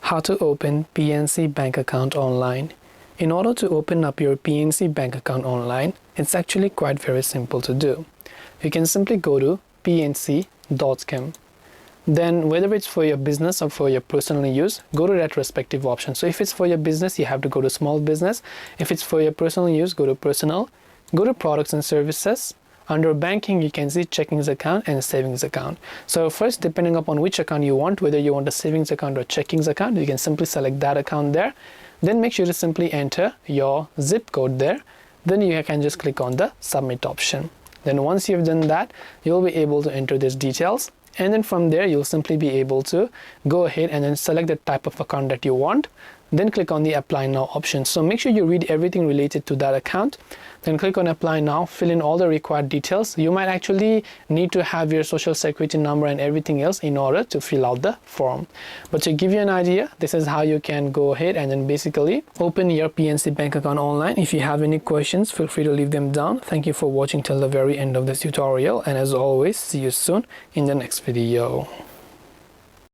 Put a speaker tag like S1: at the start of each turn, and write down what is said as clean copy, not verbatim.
S1: How to open PNC bank account online. In order to open up your PNC bank account online, it's actually quite very simple to do. You can simply go to pnc.com. Then whether it's for your business or for your personal use, go to that respective option. So if it's for your business, you have to go to small business. If it's for your personal use, go to personal. Go to products and services. Under banking, you can see checkings account and savings account. So first, depending upon which account you want, whether you want a savings account or checkings account, you can simply select that account there. Then make sure to simply enter your zip code there. Then you can just click on the submit option. Then once you've done that, you'll be able to enter these details. And then from there, you'll simply be able to go ahead and then select the type of account that you want. Then click on the apply now option. So make sure you read everything related to that account. Then click on apply now, fill in all the required details. You might actually need to have your social security number and everything else in order to fill out the form. But to give you an idea, this is how you can go ahead and then basically open your PNC bank account online. If you have any questions, feel free to leave them down. Thank you for watching till the very end of this tutorial. And as always, see you soon in the next video.